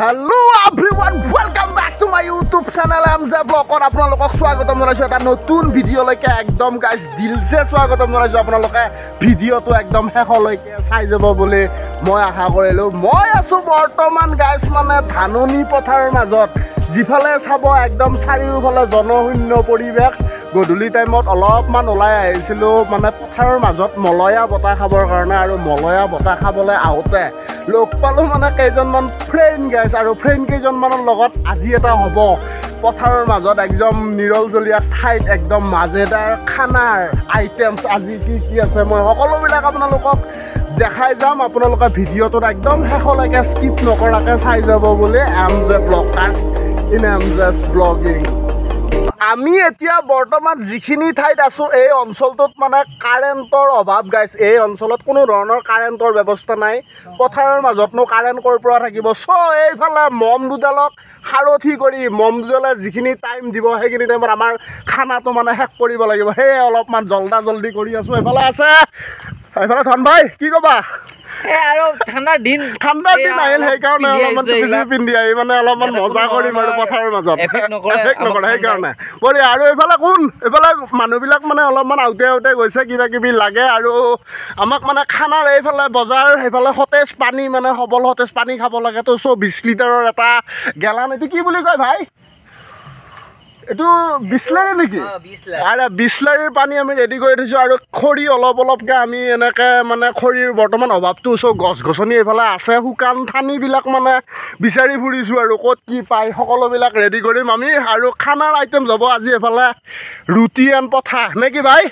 Hello everyone, welcome back to my YouTube channel MJ Vlog. আপোনালোকক স্বাগতম জনাইছো এটা নতুন ভিডিঅলৈকে একদম গাইস দিলছে স্বাগতম জনাইছো আপোনালোকে ভিডিঅটো একদম শেষলৈকে চাই যাব বুলি মই আশা কৰিলো মই আছো বৰ্তমান গাইস মানে ধাননি পথাৰৰ মাজত জিফালে চাব একদম চাৰিওফালে জনশূন্য পৰিৱেশ গধূলি টাইমত অলপমান ওলাই আহিছিলো মানে পথাৰৰ মাজত মলয়া বতা খাবৰ কাৰণে আৰু মলয়া বতা খাবলৈ আহোতে লোক পালো মানে কেইজনমান ফ্ৰেণ্ড গাইছ আৰু ফ্ৰেণ্ড কেইজনমানৰ লগত আজি এটা হ'ব পথাৰৰ মাজত একদম নিৰলজলীয়া ঠাইত একদম মাজেদাৰ খানাৰ আইটেমছ আজি কি কি আছে মই সকলোবিলাক আপোনালোকক দেখাই যাম আপোনালোকে ভিডিঅ'টোত একদম শেষলৈকে স্কিপ নকৰাকৈ চাই যাব বুলি MJ Vlogcast in MJ's Vlogging আমি এতিয়া বৰ্তমান যিখিনি ঠাইত আছো এই অঞ্চলটোত মানে কাৰেণ্টৰ অভাৱ গাইছ এই অঞ্চলত কোনো ধৰণৰ কাৰেণ্টৰ ব্যৱস্থা নাই পথাৰৰ মাজতনো কাৰেণ্ট ক'ৰ পৰা থাকিব চ' এইফালে মম দুডালক সাৰথি কৰি মম দুডালে যিখিনি টাইম দিব সেইখিনি টাইমত আমাৰ খানাটো মানে শেষ কৰিব লাগিব সেয়ে অলপমান জল্দি কৰি আছো এইফালে আছে এইফালে ধন ভাই কি ক'বা আৰু ঠাণ্ডাৰ দিন আহিল সেইকাৰণে অলপমান টুপি পিন্ধি আহি মানে অলপমান মজা কৰিম আৰু পথাৰৰ মাজত এফেক্ট নকৰে সেইকাৰণে বঢ়িয়া আৰু এইফালে কোন এইফালে মানুহবিলাক মানে অলপমান আউতে গৈছে কিবা কিবি লাগে আৰু আমাক মানে খানাৰ এইফালে বজাৰ সেইফালে সতেজ পানী মানে সবল সতেজ পানী খাব লাগে তো 20 লিটাৰৰ এটা গেলান এইটো কি বুলি কয় ভাই এইটো বিছলাৰী নেকি আৰে বিছলাৰীৰ পানী আমি ৰেডি কৰি থৈছোঁ আৰু খৰি অলপকৈ আমি এনেকৈ মানে খৰিৰ বৰ্তমান অভাৱটো চ' গছ গছনি এইফালে আছে শুকান ঠানিবিলাক মানে বিচাৰি ফুৰিছোঁ আৰু ক'ত কি পায় সকলোবিলাক ৰেডি কৰিম আমি আৰু খানাৰ আইটেম যাব আজি এইফালে ৰুটি এণ্ড পঠা নে কি ভাই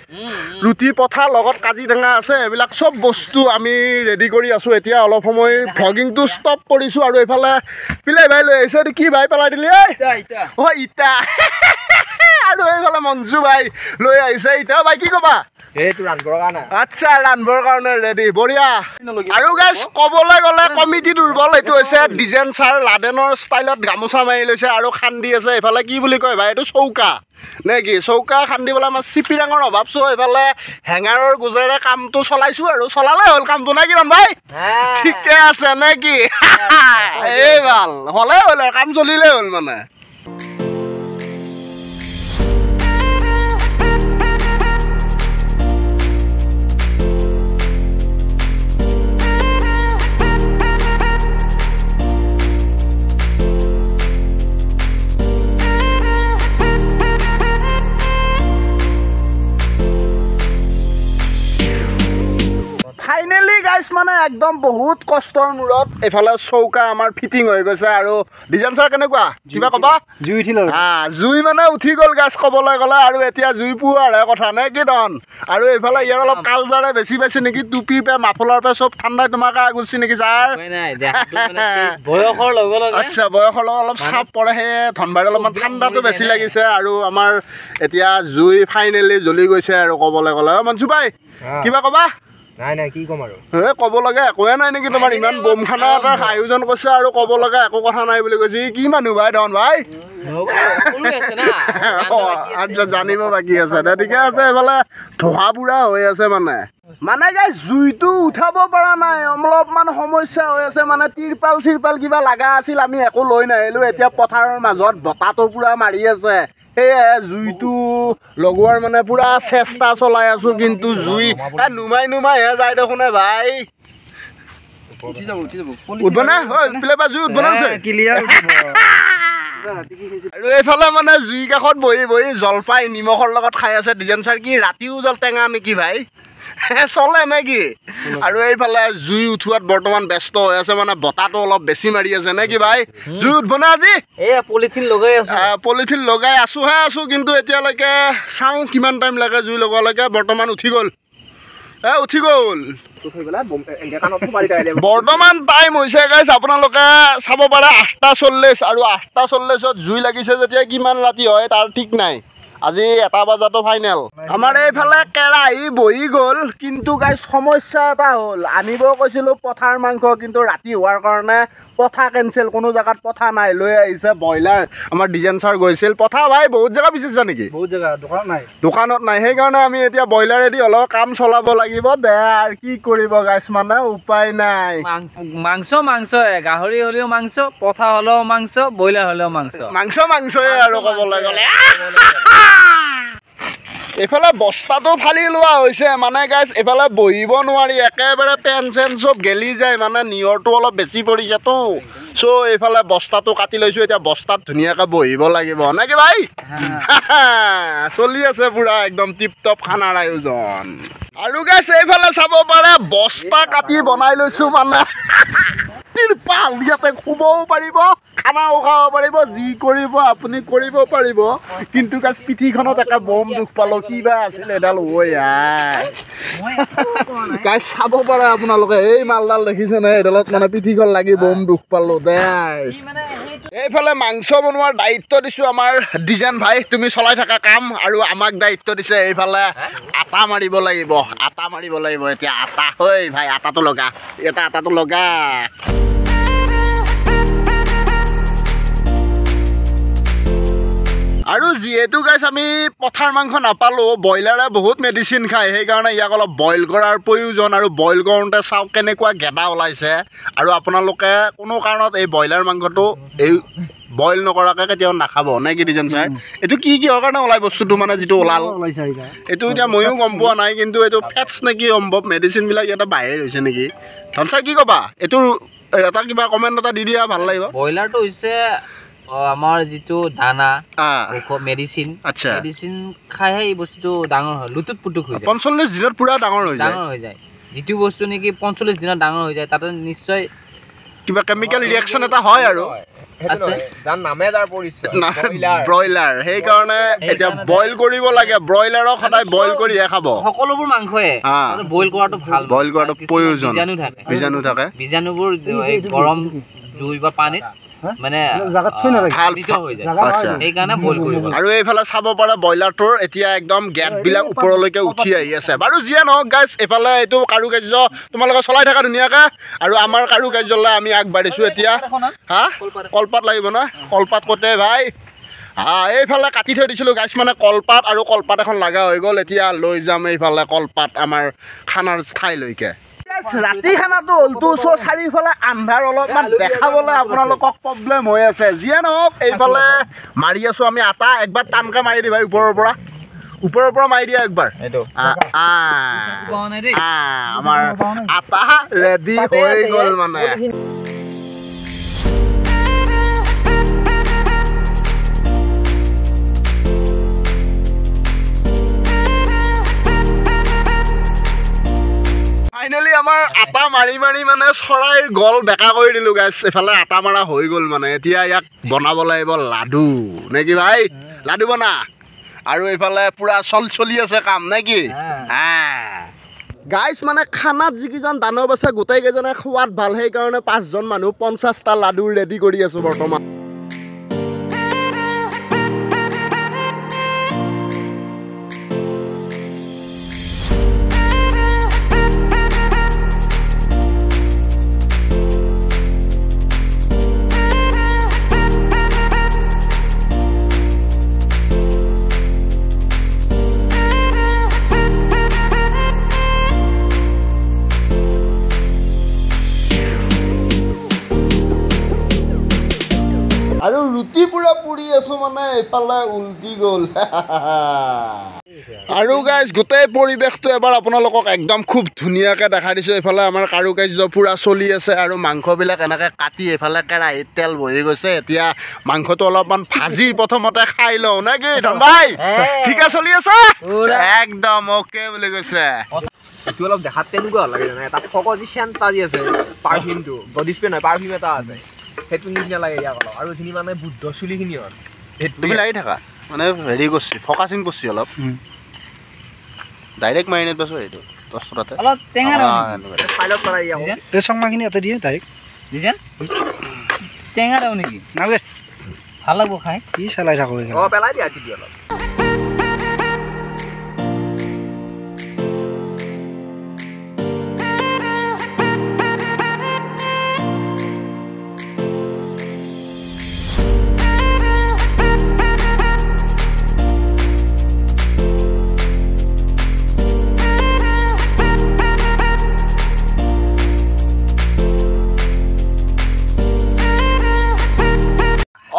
ৰুটি পঠা লগত কাজি টেঙা আছে এইবিলাক চব বস্তু আমি ৰেডি কৰি আছোঁ এতিয়া অলপ সময় ভ্লগিংটো ষ্টপ কৰিছোঁ আৰু এইফালে পিলাই ভাই লৈ আহিছে এইটো কি ভাই পেলাই দিলি অ' ইটা আৰু এইফালে মঞ্জু ভাই লৈ আহিছে এতিয়া ভাই কি ক'বা আচ্ছা ৰান্ধবৰ কাৰণে ৰেডি বঢ়িয়া আৰু গাইছ ক'বলৈ গ'লে কমিটি দুৰ্বল এইটো হৈছে ডিজাইন ছাৰ লাডেনৰ ষ্টাইলত গামোচা মাৰি লৈছে আৰু খান্দি আছে এইফালে কি বুলি কয় ভাই এইটো চৌকা নে কি চৌকা খান্দিবলৈ আমাৰ চিপিৰাঙৰ অভাৱ চ' এইফালে হেঙাৰৰ গোজেৰে কামটো চলাইছোঁ আৰু চলালে হ'ল কামটো নে কি ভাই ঠিকে আছে নে কি এই ভাল হ'লে হ'ল আৰু কাম চলিলে হ'ল মানে ফাইনেলি গাইছ মানে একদম বহুত কষ্টৰ মূৰত এইফালে চৌকা আমাৰ ফিটিং হৈ গৈছে আৰু ডিজাইন ছাৰ কেনেকুৱা কিবা ক'বা জুই উঠিল জুই মানে উঠি গ'ল গাছ ক'বলৈ গ'লে আৰু এতিয়া জুই পোৱাৰহে কথা নে কি ধন আৰু এইফালে ইয়াৰ অলপ কালচাৰে বেছি পাইছে নেকি টুপিৰ পে মাফলাৰ পে চব ঠাণ্ডাই তোমাকে গুচি নেকি ছাৰ বয়সৰ লগে আচ্ছা বয়সৰ লগত অলপ চাপ পৰে সেয়ে ধনবাৰী অলপমান ঠাণ্ডাটো বেছি লাগিছে আৰু আমাৰ এতিয়া জুই ফাইনেলি জ্বলি গৈছে আৰু ক'বলৈ গ'লে মঞ্জু ভাই কিবা ক'বা নাই কি ক'ম আৰু ক'ব লগা একোৱে নাই নেকি তোমাৰ ইমান বম খানা এটাৰ আয়োজন কৰিছে আৰু ক'ব লগা একো কথা নাই বুলি কৈছে কি মানুহ ভাই ধন ভাই আচ্ছা জানিব বাকী আছে ঠিকে আছে এইফালে ধোঁৱা বুঢ়া হৈ আছে মানে গাই জুইটো উঠাব পৰা নাই অলপমান সমস্যা হৈ আছে মানে তিৰপাল কিবা লগা আছিল আমি একো লৈ নাহিলোঁ এতিয়া পথাৰৰ মাজত বতাহটো পূৰা মাৰি আছে সেয়ে জুইটো লগোৱাৰ মানে পুৰা চেষ্টা চলাই আছো কিন্তু জুই নুমাইহে যায় দেখোন ভাই উঠব না জুই উঠব না আৰু এইফালে মানে জুই কাষত বহি জলপাই নিমখৰ লগত খাই আছে ডিজাইন ছাৰ কি ৰাতিও জল টেঙা নেকি ভাই চলে নেকি আৰু এইফালে জুই উঠোৱাত বৰ্তমান ব্যস্ত হৈ আছে মানে বতাহটো অলপ বেছি মাৰি আছে নে কি ভাই জুই উঠব না আজি পলিথিন লগাই আছো কিন্তু এতিয়ালৈকে চাওঁ কিমান টাইম লাগে জুই লগোৱালৈকে বৰ্তমান উঠি গ'ল বৰ্তমান টাইম হৈছে গাইছ আপোনালোকে চাব পাৰে 8:40 আৰু 8:40ত জুই লাগিছে যেতিয়া কিমান ৰাতি হয় তাৰ ঠিক নাই আজি 1 বজাতো ফাইনেল আমাৰ এইফালে কেৰাহী বহি গ'ল কিন্তু গাইছ সমস্যা এটা হ'ল আনিব কৈছিলোঁ পঠাৰ মাংস কিন্তু ৰাতি হোৱাৰ কাৰণে পঠা কেঞ্চেল কোনো জেগাত পঠা নাই লৈ আহিছে ব্ৰইলাৰ আমাৰ ডিজাইন ছাৰ গৈছিল পঠা ভাই বহুত জেগা বিচাৰিছা নেকি বহুত জেগা দোকানত নাই সেইকাৰণে আমি এতিয়া ব্ৰইলাৰেদি অলপ কাম চলাব লাগিব দে আৰু কি কৰিব গাইছ মানে উপায় নাই মাংস গাহৰি হ'লেও মাংস পঠা হ'লেও মাংস ব্ৰইলাৰ হ'লেও মাংসই আৰু ক'বলৈ গ'লে এইফালে বস্তাটো ফালি লোৱা হৈছে মানে গাইছ এইফালে বহিব নোৱাৰি একেবাৰে পেন চেন চব গেলি যায় মানে নিয়ৰটো অলপ বেছি পৰিছেতো চ' এইফালে বস্তাটো কাটি লৈছোঁ এতিয়া বস্তাত ধুনীয়াকৈ বহিব লাগিব নেকি ভাই চলি আছে পুৰা একদম টিপ টপ খানাৰ আয়োজন আৰু গাইছ এইফালে চাব পাৰে বস্তা কাটি বনাই লৈছোঁ মানে তিৰপাল ইয়াতে শুবও পাৰিব খানাও খাব পাৰিব যি কৰিব আপুনি কৰিব পাৰিব কিন্তু গাইছ পিঠিখনত এটা বম দুখ পালোঁ কিবা আছিলে এডাল গাইছ চাব পাৰে আপোনালোকে এই মালডাল দেখিছেনে এডালত মানে পিঠিখন লাগি বম দুখ পালোঁ দে এইফালে মাংস বনোৱাৰ দায়িত্ব দিছোঁ আমাৰ ডিজাইন ভাই তুমি চলাই থকা কাম আৰু আমাক দায়িত্ব দিছে এইফালে আটা মাৰিব লাগিব এতিয়া আটা হয় ভাই আটাটো লগা এটা আটাটো লগা আৰু যিহেতু গাইছ আমি পঠাৰ মাংস নাপালোঁ ব্ৰইলাৰে বহুত মেডিচিন খায় সেইকাৰণে ইয়াক অলপ বইল কৰাৰ প্ৰয়োজন আৰু বইল কৰোঁতে চাওক কেনেকুৱা গেদা ওলাইছে আৰু আপোনালোকে কোনো কাৰণত এই ব্ৰইলাৰ মাংসটো এই বইল নকৰাকৈ কেতিয়াও নাখাব নে কি ডিজাইন ছাৰ এইটো কিহৰ কাৰণে ওলাই বস্তুটো মানে যিটো ওলাল এইটো এতিয়া ময়ো গম পোৱা নাই কিন্তু এইটো ফেটছ নে কি সম্ভৱ মেডিচিনবিলাক ইয়াতে বাহিৰ হৈছে নেকি ধন ছাৰ কি ক'বা এইটো এটা কিবা কমেণ্ট এটা দি দিয়া ভাল লাগিব ব্ৰইলাৰটো হৈছে আমাৰ যিটো দানা মেডিচিন খাইহে এই বস্তুটো ডাঙৰ হয় লুটুক পুটুক হৈ যায় 45 দিনত পুৰা ডাঙৰ হৈ যায় যিটো বস্তু নেকি 45 দিনত ডাঙৰ হৈ যায় তাতে নিশ্চয় কিবা কেমিকেল ৰিয়েকশ্যন এটা হয় আৰু ব্ৰইলাৰ সেইকাৰণে এতিয়া বইল কৰিব লাগে ব্ৰইলাৰক সদায় বইল কৰিহে খাব সকলোবোৰ মাংসয়ে বইল কৰাটো ভাল বইল কৰাটো প্ৰয়োজন বীজাণু থাকে বীজাণুবোৰ গৰম জুই বা পানীত মানে আৰু এইফালে চাব পাৰে ব্ৰইলাৰটোৰ এতিয়া একদম গেটবিলাক ওপৰলৈকে উঠি আহি আছে বাৰু যিয়ে নহওক গাইছ এইফালে এইটো কাৰুকাৰ্য তোমালোকে চলাই থাকা ধুনীয়াকৈ আৰু আমাৰ কাৰুকাৰ্যলৈ আমি আগবাঢ়িছোঁ এতিয়া কলপাত লাগিব ন কলপাত ক'তে ভাই এইফালে কাটি থৈ দিছিলোঁ গাইছ মানে কলপাত আৰু কলপাত এখন লগা হৈ গ'ল এতিয়া লৈ যাম এইফালে কলপাত আমাৰ খানাৰ ঠাইলৈকে ৰাতি খানাটো হ'লতো চাৰিওফালে আন্ধাৰ অলপমান দেখাবলৈ আপোনালোকক প্ৰব্লেম হৈ আছে যিয়ে নহওক এইফালে মাৰি আছোঁ আমি আটা একবাৰ টানকৈ মাৰি দিবা ওপৰৰ পৰা মাৰি দিয়া একবাৰ আমাৰ আটা ৰেডি হৈ গ'ল মানে ফাইনেলি আমাৰ আটা মাৰি মানে চৰাইৰ গল বেকা কৰি দিলোঁ গাইছ এইফালে আটা মাৰা হৈ গ'ল মানে এতিয়া ইয়াক বনাব লাগিব লাডু নে কি ভাই লাডু বনা আৰু এইফালে পুৰা চলি আছে কাম নে কি গাইছ মানে খানাত যিকেইজন দানৱ আছে গোটেইকেইজনে খোৱাত ভাল সেইকাৰণে 5জন মানুহ 50টা লাডু ৰেডি কৰি আছোঁ বৰ্তমান আৰু ৰুটি পুৰা পুৰি আছোঁ মানে এইফালে উল্টি গ'ল আৰু গাইছ গোটেই পৰিৱেশটো এবাৰ আপোনালোকক একদম খুব ধুনীয়াকৈ দেখাই দিছোঁ এইফালে আমাৰ কাৰুকাৰ্য পুৰা চলি আছে আৰু মাংসবিলাক এনেকৈ কাটি এইফালে কেৰাহীত তেল বহি গৈছে এতিয়া মাংসটো অলপমান ভাজি প্ৰথমতে খাই লওঁ নে কি ধন ভাই ঠিকে চলি আছে একদম অ'কে বুলি কৈছে এইটো অলপ দেখাত তেনেকুৱা লাগে জানে এটা ফকজি চেণ্ট আজি আছে পাৰফিউমটো বডি স্প্ৰে নহয় পাৰফিউম এটা আছে সেইটো নিচিনা লাগে ইয়াক অলপ আৰু যিখিনি মানে বুদ্ধ চুলিখিনি হ'ল তুমি লাগি থাকা মানে হেৰি কৰিছে ফকাচিং কৰিছে অলপ ডাইৰেক্ট মাৰি নেপাইছোঁ এইটো 10 টকাতে অলপ টেঙা পাইলট কৰাই দিয়া এই সংমাখিনি ইয়াতে দিয়ে ডাইৰেক্ট দিছেন টেঙা দাও নেকি নালাগে ভাল লাগব খাই কি চালাই থাকো পেলাই দিয়া অলপ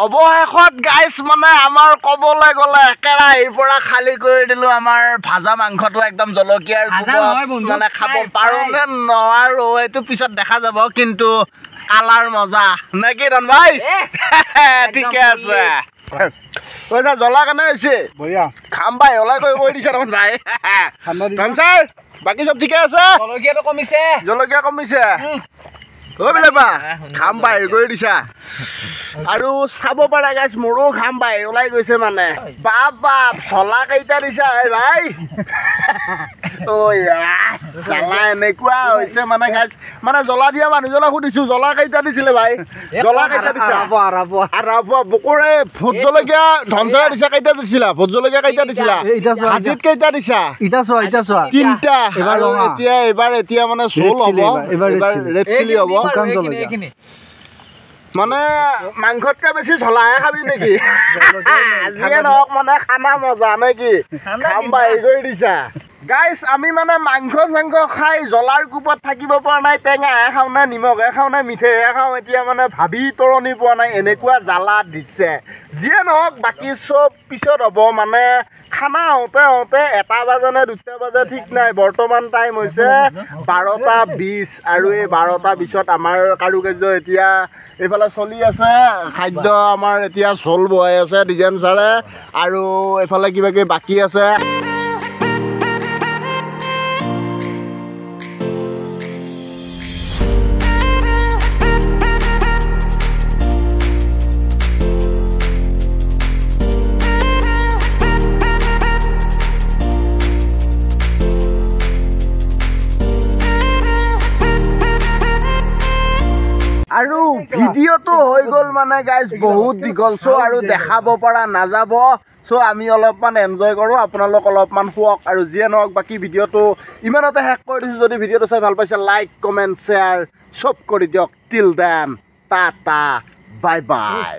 অৱশেষত গাইছ মানে আমাৰ ক'বলৈ গ'লে কেৰাহীৰ পৰা খালী কৰি দিলোঁ আমাৰ ভাজা মাংসটো একদম জলকীয়াৰ মানে খাব পাৰোঁ নে নোৱাৰোঁ এইটো পিছত দেখা যাব কিন্তু কালাৰ মজা নে কি ৰণ ভাই ঠিকে আছে কৈছা জ্বলা কেনে হৈছে বঢ়িয়া খাম ভাই ওলাই কৈ দিছে ৰণ ভাই ধন ছাৰ বাকী চব ঠিকে আছে জলকীয়াটো কমিছে জলকীয়া কমিছে বোলে বা খাম বাহিৰ কৰি দিছা আৰু চাব পাৰা গাইছ মোৰো খাম বাহিৰ ওলাই গৈছে মানে বাপ বাপ চলা কেইটা দিছা ভাই জ্বলা এনেকুৱা হৈছে মানে গাইছ মানে জ্বলা দিয়া মানুহজনক সুধিছো জ্বলা কেইটা দিছিলে ভাই জ্বলা কেইটা দিছা বকুৰে ভোট জলকীয়া ধনচৰা দিছা কেইটা দিছিলা ভোট জলকীয়া কেইটা দিছিলা ভাজিত কেইটা দিছা তিনিটা আৰু এতিয়া মানে চোল হ'ব ৰেড চিলি হ'ব মানে মাংসতকে বেছি জ্বলাহে খাবি নেকি যিয়ে নহওক মানে খানা মজা নেকি খাম বাহিৰ কৰি দিছা গাইছ আমি মানে মাংস চাংস খাই জ্বলাৰ কোপত থাকিব পৰা নাই টেঙাহে খাওঁ নে নিমখহে খাওঁ নে মিঠেহে খাওঁ এতিয়া মানে ভাবি তৰণি পোৱা নাই এনেকুৱা জ্বালা দিছে যিয়ে নহওক বাকী চব পিছত হ'ব মানে খানা হওঁতে 1 বাজে নে 2 বাজে ঠিক নাই বৰ্তমান টাইম হৈছে 12:20 আৰু এই 12:20 আমাৰ কাৰুকাৰ্য এতিয়া এইফালে চলি আছে খাদ্য আমাৰ এতিয়া চল বহাই আছে ডিজাইন ছাৰে আৰু এইফালে কিবা কিবি বাকী আছে আৰু ভিডিঅ'টো হৈ গ'ল মানে গাইজ বহুত দীঘল চ' আৰু দেখাব পৰা নাযাব চ' আমি অলপমান এনজয় কৰোঁ আপোনালোক অলপমান শুৱক আৰু যিয়ে নহওক বাকী ভিডিঅ'টো ইমানতে শেষ কৰি দিছোঁ যদি ভিডিঅ'টো চাই ভাল পাইছে লাইক কমেণ্ট শ্বেয়াৰ চব কৰি দিয়ক till then tata bye bye